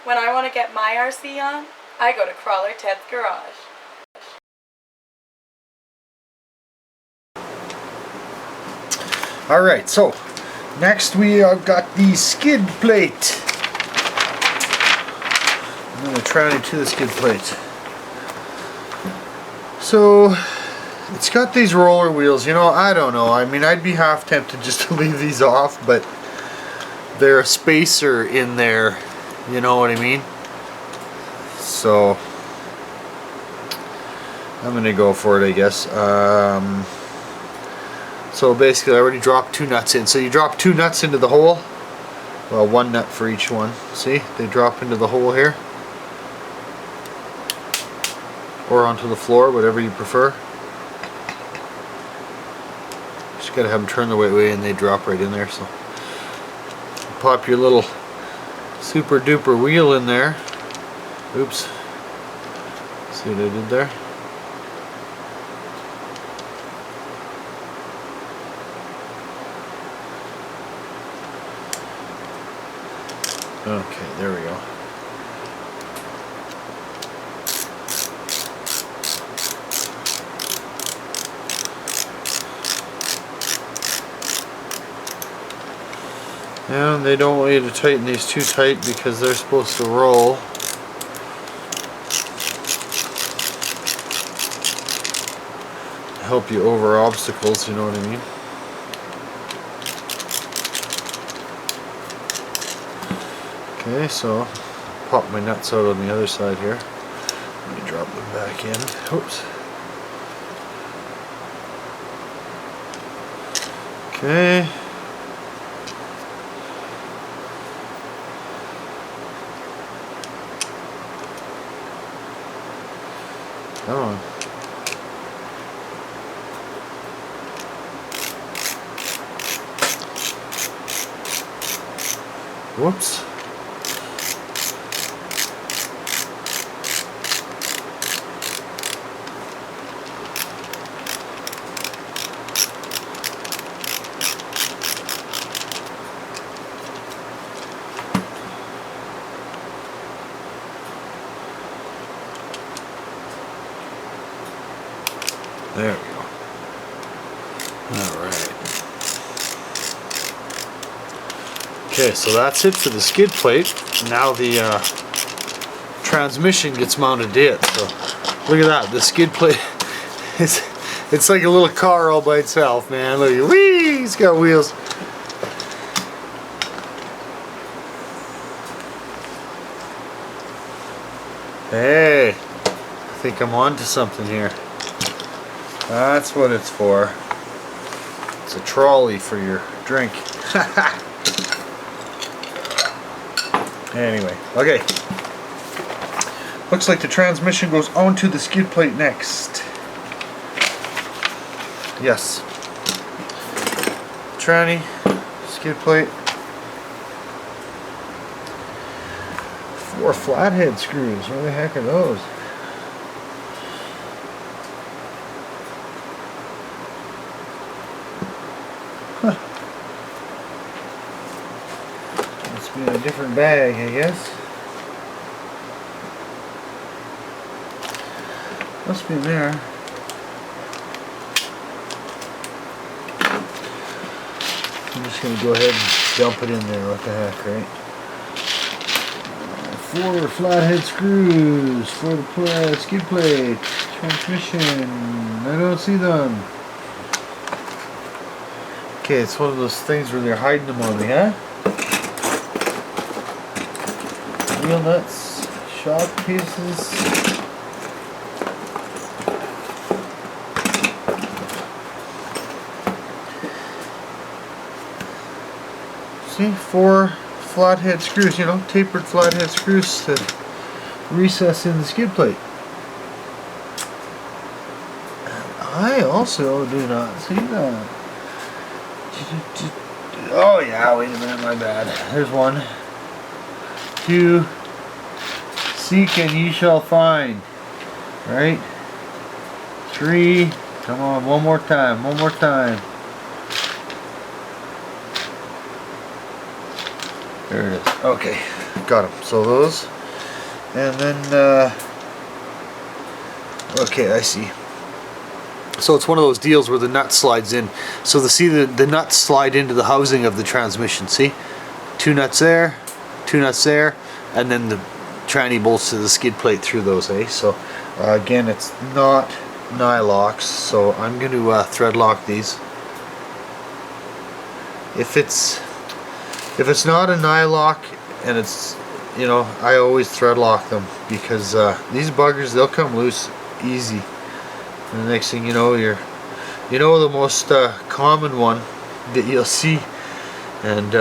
When I want to get my RC on, I go to Crawler Ted's Garage. Alright, so next we have got the skid plate. I'm going to try to the skid plate. So it's got these roller wheels, you know, I don't know. I mean, I'd be half tempted just to leave these off, but they're a spacer in there, you know what I mean? So I'm going to go for it, I guess. So basically I already dropped 2 nuts in. So you drop 2 nuts into the hole. Well, 1 nut for each one. See? They drop into the hole here. Or onto the floor, whatever you prefer. Just gotta have them turn the right way and they drop right in there. So pop your little super duper wheel in there. Oops. See what I did there? Okay, there we go. And they don't want you to tighten these too tight because they're supposed to roll. Help you over obstacles, you know what I mean? Okay, so pop my nuts out on the other side here. Let me drop them back in. Oops. Okay. Come on. Whoops. There we go. Alright. Okay, so that's it for the skid plate. Now the transmission gets mounted to it. So look at that. The skid plate is it's like a little car all by itself, man. Look at it. Whee! It's got wheels. Hey, I think I'm on to something here. That's what it's for. It's a trolley for your drink. Anyway, okay. Looks like the transmission goes onto the skid plate next. Yes. Tranny, skid plate. 4 flathead screws. Where the heck are those? Must be in a different bag, I guess. Must be in there. I'm just going to go ahead and dump it in there. What the heck, right? 4 flathead screws for the skid plate. Transmission. I don't see them. Okay, it's one of those things where they're hiding them on me, huh? Wheel nuts, shock pieces. See, 4 flathead screws, you know, tapered flathead screws to recess in the skid plate. And I also do not see that. Oh yeah, wait a minute, my bad. There's 1, 2, seek and ye shall find. Right? 3, come on, one more time. There it is. Okay, got them. So those And then, okay, I see. So it's one of those deals where the nut slides in. So the nuts slide into the housing of the transmission, see? 2 nuts there, 2 nuts there, and then the tranny bolts to the skid plate through those, eh? So again, it's not nylocks, so I'm going to thread lock these. If it's not a nylock and it's, you know, I always thread lock them, because these buggers, they'll come loose easy. And the next thing you know, the most common one that you'll see, and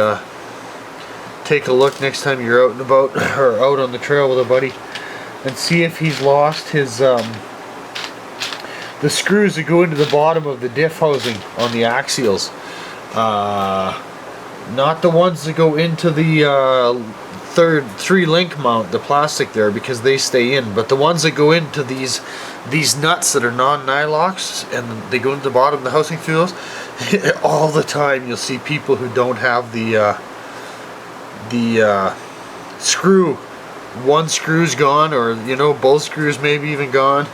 take a look next time you're out and about or out on the trail with a buddy, and see if he's lost his the screws that go into the bottom of the diff housing on the axials. Not the ones that go into the 3-link mount, the plastic there, because they stay in, but the ones that go into these nuts that are non-nylocks and they go into the bottom of the housing through those, all the time you'll see people who don't have the screw. One screw's gone, or you know, both screws maybe even gone.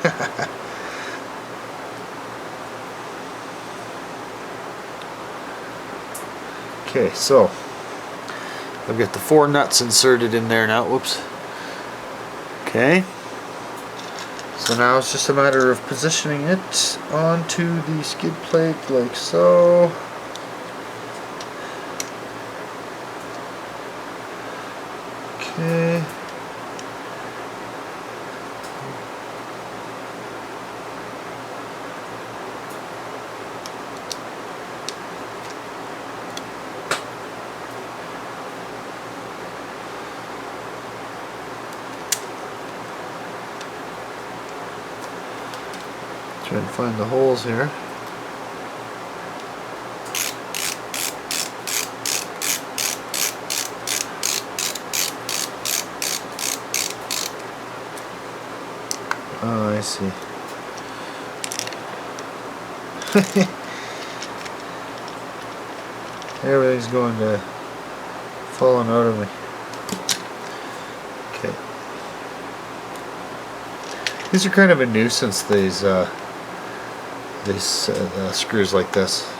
Okay, so I've got the 4 nuts inserted in there now. Whoops. Okay. So now it's just a matter of positioning it onto the skid plate like so. Okay. Try and find the holes here. Oh, I see. Everything's going to falling out of me. Okay. These are kind of a nuisance, these screws like this,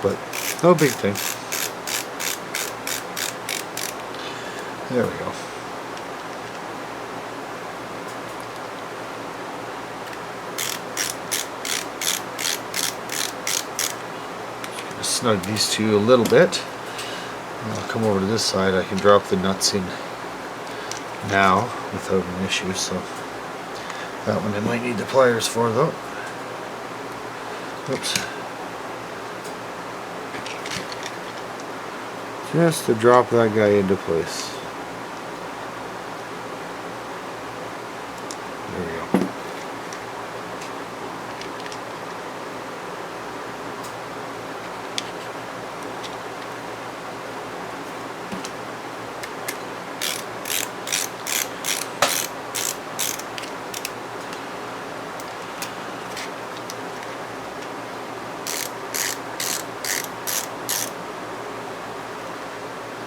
but no big thing. There we go. Just snug these two a little bit. I'll come over to this side. I can drop the nuts in now without an issue. So that one I might need the pliers for, though. Oops. Just to drop that guy into place. There we go.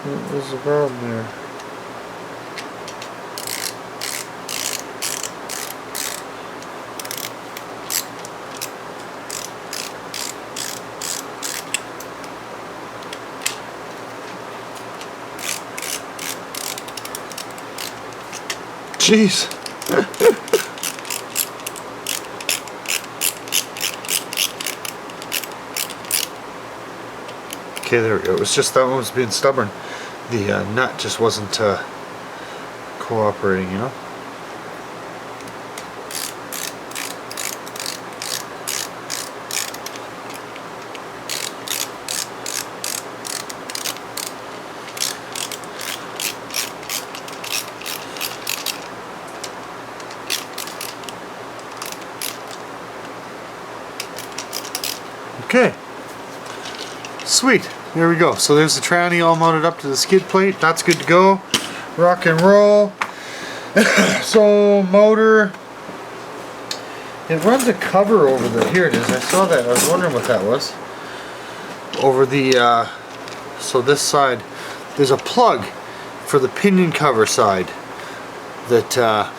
What was the problem there? Jeez. Okay, there we go. It was just that one was being stubborn. The nut just wasn't cooperating, you know. Okay, sweet. There we go. So there's the tranny all mounted up to the skid plate. That's good to go. Rock and roll. So motor, it runs a cover over the, here it is. I saw that. I was wondering what that was. Over the, so this side, there's a plug for the pinion cover side that I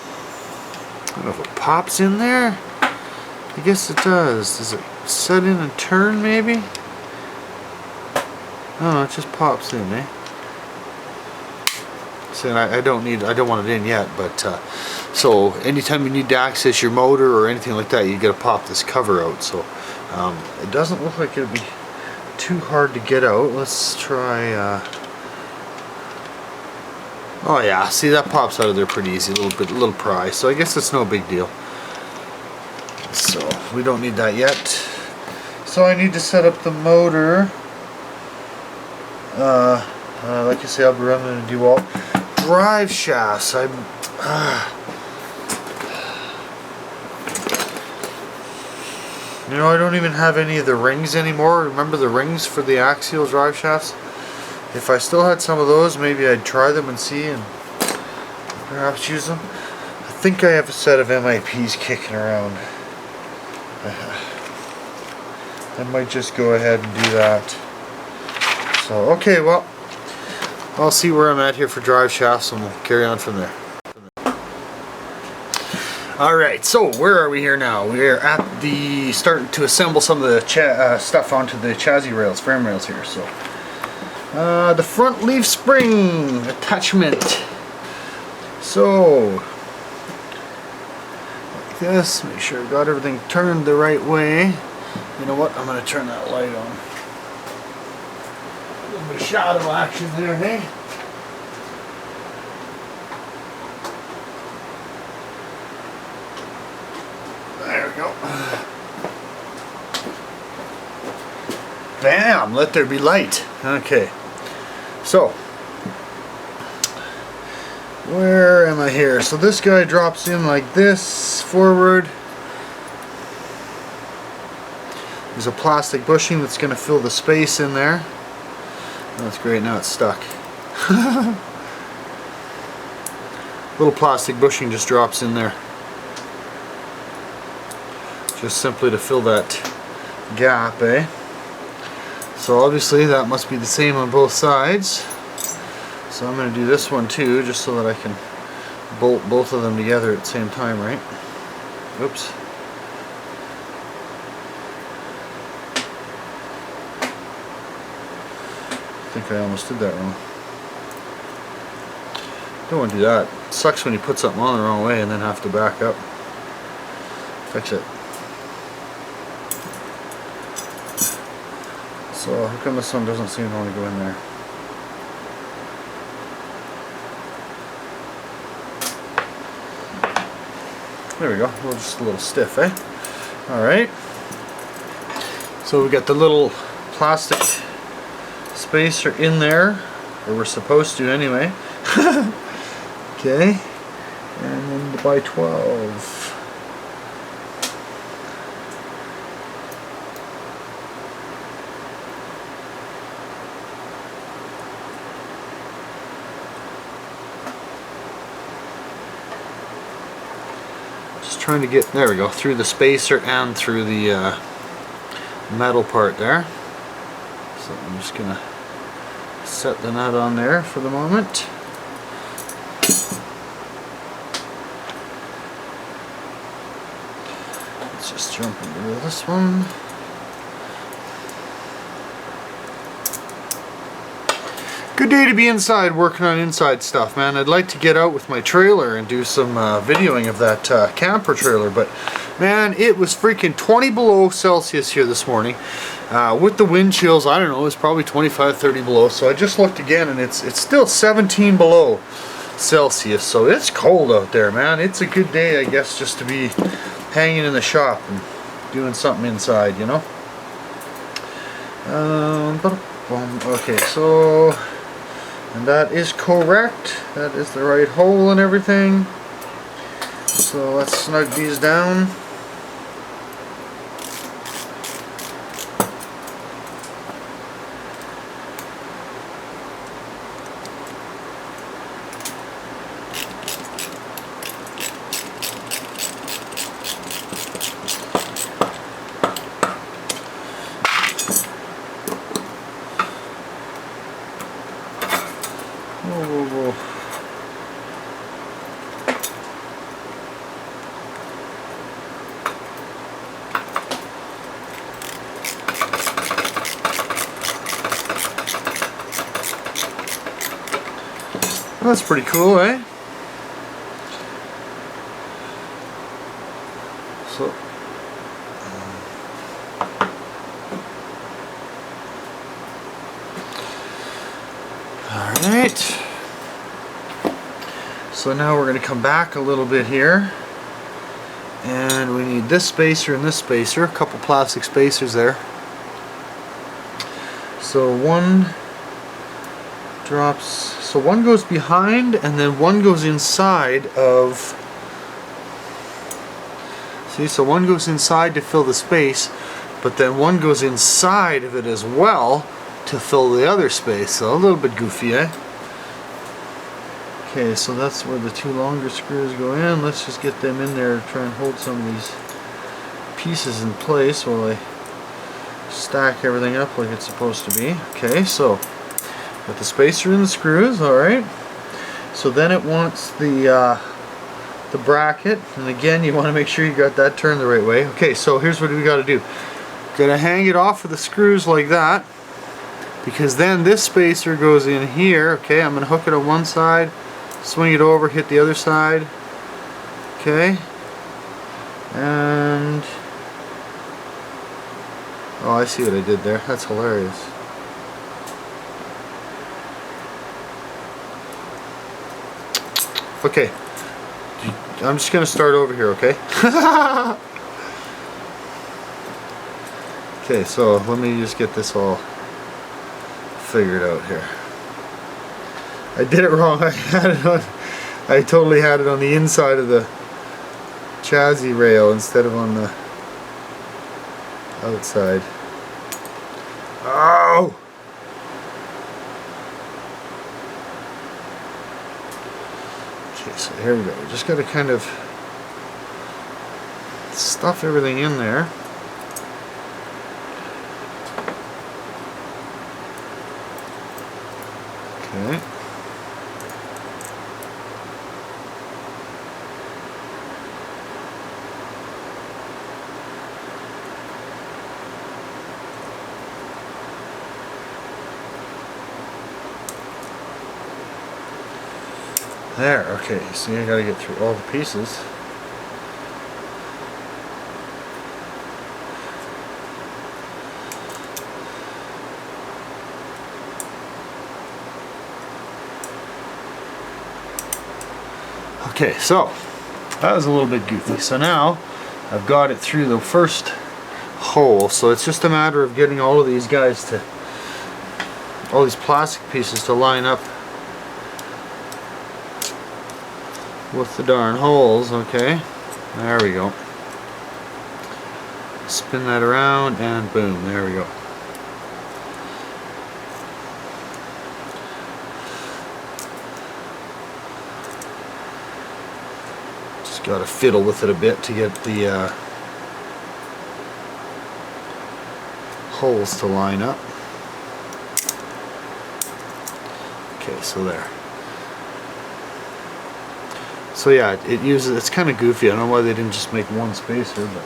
don't know if it pops in there. I guess it does. Does it set in and turn maybe? Oh, it just pops in, eh? So I don't want it in yet, but so anytime you need to access your motor or anything like that, you got to pop this cover out. So it doesn't look like it'll be too hard to get out. Let's try. Oh yeah, see, that pops out of there pretty easy. A little pry. So I guess it's no big deal. So we don't need that yet. So I need to set up the motor. Like I say, I'll be running a DeWalt. Drive shafts. You know, I don't even have any of the rings anymore. Remember the rings for the axial drive shafts? If I still had some of those, maybe I'd try them and see and perhaps use them. I think I have a set of MIPs kicking around. I might just go ahead and do that. So, okay, well, I'll see where I'm at here for drive shafts and we'll carry on from there. Alright, so where are we here now? We're at the starting to assemble some of the stuff onto the chassis rails, frame rails here. So the front leaf spring attachment. So like this, make sure I've got everything turned the right way. You know what? I'm going to turn that light on. A little bit of shadow action there, hey? There we go. Bam! Let there be light. Okay. So, where am I here? So this guy drops in like this, forward. There's a plastic bushing that's going to fill the space in there. That's great, now it's stuck. Little plastic bushing just drops in there. Just simply to fill that gap, eh? So obviously that must be the same on both sides. So I'm going to do this one too, just so that I can bolt both of them together at the same time, right? Oops. I think I almost did that wrong. Don't want to do that. It sucks when you put something on the wrong way and then have to back up. Fix it. So how come this one doesn't seem to want to go in there? There we go. Well, just a little stiff, eh? Alright. So we got the little plastic spacer in there, or we're supposed to anyway. Okay. And then the by 12. Trying to get, there we go, through the spacer and through the metal part there. So I'm just gonna set the nut on there for the moment. Let's just jump into this one. Good day to be inside working on inside stuff, man. I'd like to get out with my trailer and do some videoing of that camper trailer, but man, it was freaking 20 below Celsius here this morning. With the wind chills, I don't know, it's probably 25, 30 below. So I just looked again and it's still 17 below Celsius. So it's cold out there, man. It's a good day, I guess, just to be hanging in the shop and doing something inside, you know. Okay, so... and that is correct. That is the right hole and everything. So let's snug these down. That's pretty cool, eh? So, alright. So now we're going to come back a little bit here. And we need this spacer and this spacer, a couple plastic spacers there. So one drops, so one goes behind and then one goes inside of, see, so one goes inside to fill the space, but then one goes inside of it as well to fill the other space. So a little bit goofy, eh? Okay, so that's where the two longer screws go in. Let's just get them in there to try and hold some of these pieces in place while I stack everything up like it's supposed to be. Okay, so got the spacer and the screws, alright. So then it wants the bracket, and again you want to make sure you got that turned the right way. Okay, so here's what we got to do. Gonna hang it off with the screws like that, because then this spacer goes in here. Okay, I'm gonna hook it on one side, swing it over, hit the other side. Okay, and oh, I see what I did there. That's hilarious. Okay, I'm just gonna start over here, okay? Okay, so let me just get this all figured out here. I did it wrong. I totally had it on the inside of the chassis rail instead of on the outside. Oh! Okay, so here we go. We just got to kind of stuff everything in there. Okay. There, okay, so you gotta get through all the pieces. Okay, so that was a little bit goofy. So now I've got it through the first hole, so it's just a matter of getting all of these guys to, all these plastic pieces to line up with the darn holes. Okay, there we go. Spin that around and boom, there we go. Just got to fiddle with it a bit to get the holes to line up. Okay, so there. So yeah, it uses, it's kind of goofy. I don't know why they didn't just make one spacer, but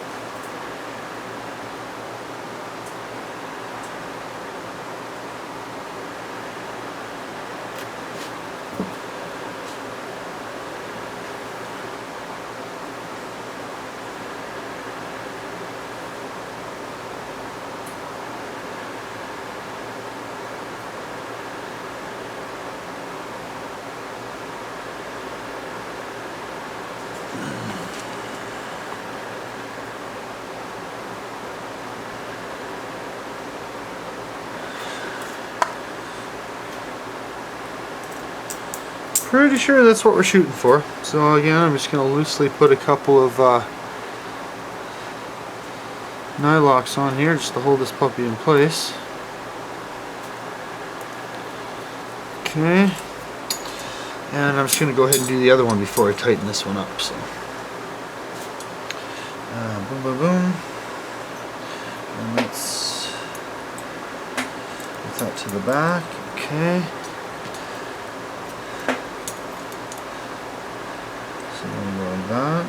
pretty sure that's what we're shooting for. So again, I'm just going to loosely put a couple of nylocks on here just to hold this puppy in place. Okay, and I'm just going to go ahead and do the other one before I tighten this one up. So boom, boom, boom, and let's get that to the back. Okay. So I'm going to go like that.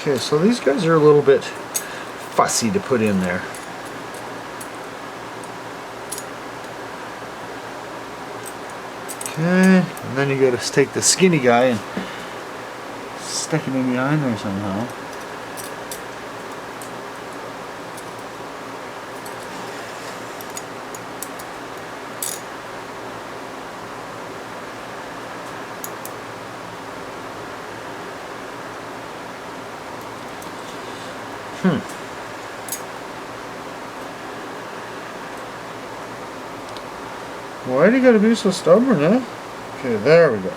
Okay, so these guys are a little bit fussy to put in there. Okay, and then you gotta take the skinny guy and stick it in behind there somehow. Why do you gotta be so stubborn, eh? Okay, there we go.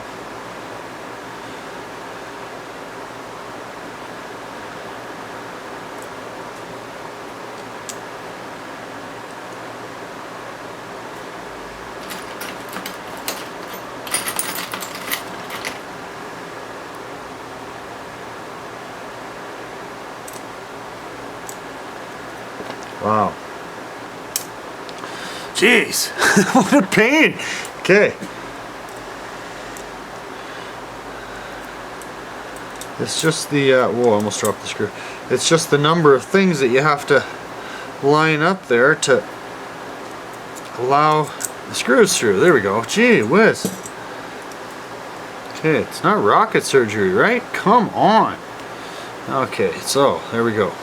Wow. Jeez, what a pain. Okay. It's just the, whoa, I almost dropped the screw. It's just the number of things that you have to line up there to allow the screws through. There we go. Gee whiz. Okay, it's not rocket surgery, right? Come on. Okay, so there we go.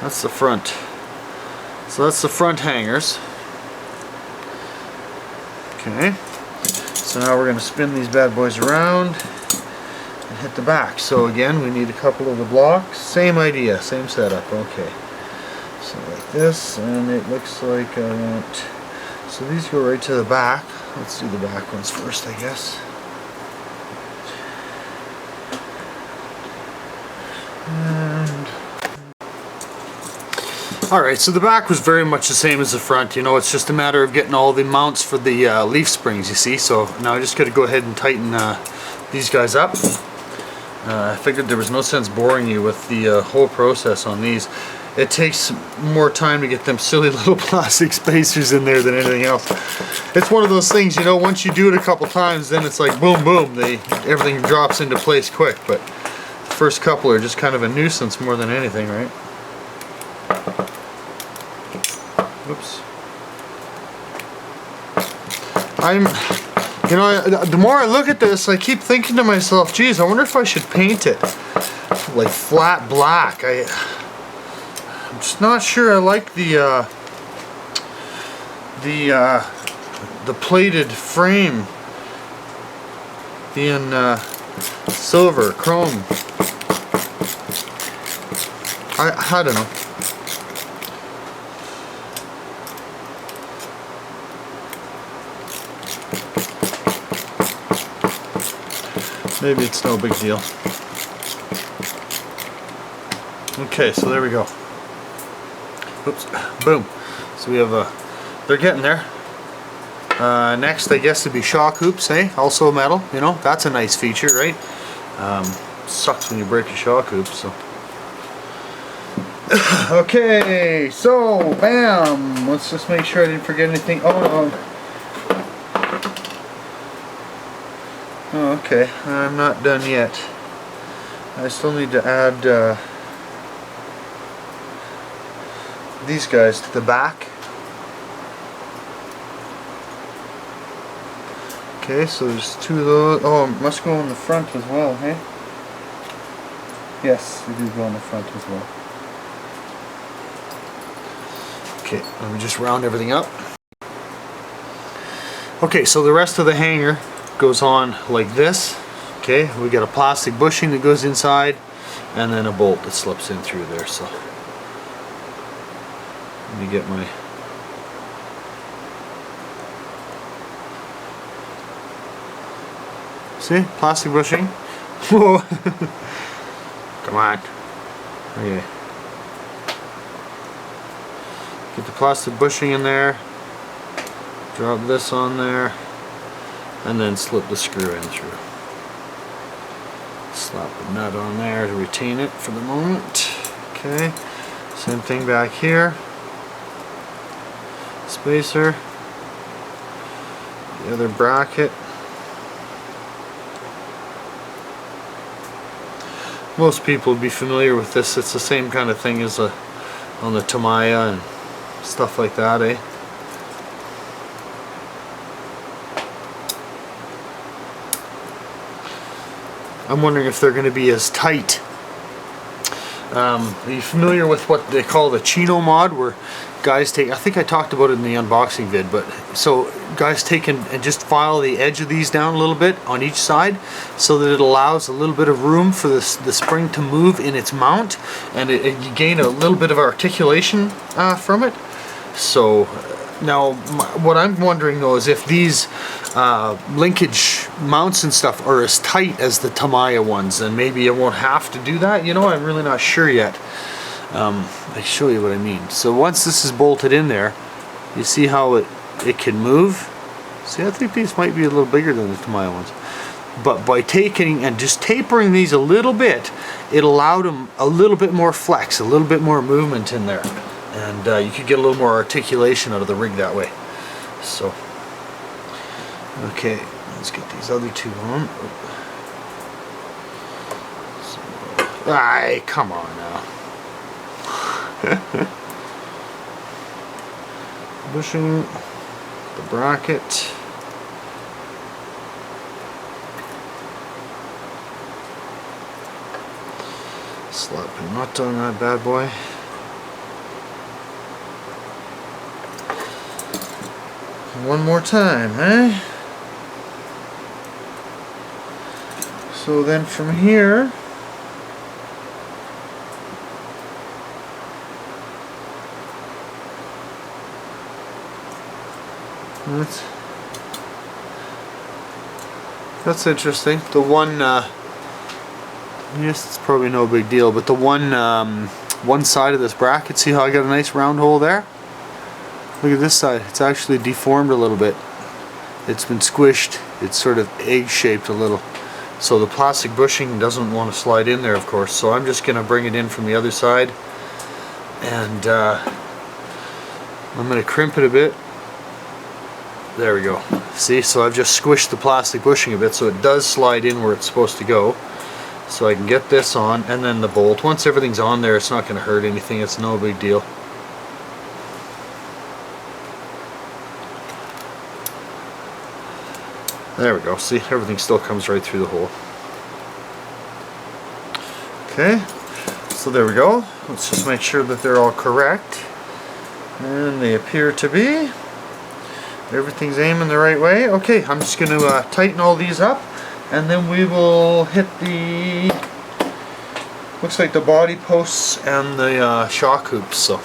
That's the front. So that's the front hangers. Okay. So now we're going to spin these bad boys around and hit the back. So again, we need a couple of the blocks. Same idea, same setup. Okay. So like this, and it looks like I want. So these go right to the back. Let's do the back ones first, I guess. And alright, so the back was very much the same as the front. You know, it's just a matter of getting all the mounts for the leaf springs, you see. So now I just got to go ahead and tighten these guys up. I figured there was no sense boring you with the whole process on these. It takes more time to get them silly little plastic spacers in there than anything else. It's one of those things, you know, once you do it a couple times, then it's like boom, boom, everything drops into place quick. But the first couple are just kind of a nuisance more than anything, right? Oops. You know, the more I look at this, I keep thinking to myself, geez, I wonder if I should paint it like flat black. I'm just not sure I like the plated frame being silver, chrome. I don't know. Maybe it's no big deal. Okay, so there we go. Oops, boom. So we have they're getting there. Next, I guess, would be shock hoops, eh? Also metal, you know, that's a nice feature, right? Sucks when you break your shock hoops, so. Okay, so, bam! Let's just make sure I didn't forget anything. Oh, no. Oh, okay, I'm not done yet. I still need to add these guys to the back. Okay, so there's two of those. Oh, it must go in the front as well, hey? Yes, they do go in the front as well. Okay, let me just round everything up. Okay, so the rest of the hanger goes on like this. Okay, we got a plastic bushing that goes inside and then a bolt that slips in through there. So let me get my see, plastic bushing. Whoa. Come on. Okay. Get the plastic bushing in there. Drop this on there. And then slip the screw in through. Slap the nut on there to retain it for the moment. Okay. Same thing back here. Spacer. The other bracket. Most people would be familiar with this. It's the same kind of thing as on the Tamiya and stuff like that, eh? I'm wondering if they're going to be as tight. Are you familiar with what they call the chino mod, where guys take, I think I talked about it in the unboxing vid, but so guys take and just file the edge of these down a little bit on each side so that it allows a little bit of room for the spring to move in its mount, and you gain a little bit of articulation from it. So now what I'm wondering though is if these linkage mounts and stuff are as tight as the Tamiya ones, then maybe I won't have to do that, you know. I'm really not sure yet. I'll show you what I mean. So once this is bolted in there, you see how it can move. See, I think these might be a little bigger than the Tamiya ones, but by taking and just tapering these a little bit, it allowed them a little bit more flex, a little bit more movement in there, and you could get a little more articulation out of the rig that way. So okay, let's get these other two on. Aye, come on now. Bushing, the bracket. Slap a nut on that bad boy. One more time, eh? So then from here, that's interesting. The one, yes, it's probably no big deal, but the one side of this bracket, see how I got a nice round hole there? Look at this side, it's actually deformed a little bit. It's been squished, it's sort of egg-shaped a little. So the plastic bushing doesn't want to slide in there, of course, so I'm just going to bring it in from the other side, and I'm going to crimp it a bit. There we go. See, so I've just squished the plastic bushing a bit so it does slide in where it's supposed to go. So I can get this on, and then the bolt. Once everything's on there, it's not going to hurt anything. It's no big deal. There we go. See, everything still comes right through the hole. Okay, so there we go. Let's just make sure that they're all correct. And they appear to be. Everything's aiming the right way. Okay, I'm just going to tighten all these up, and then we will hit the, looks like the body posts and the shock hoops. So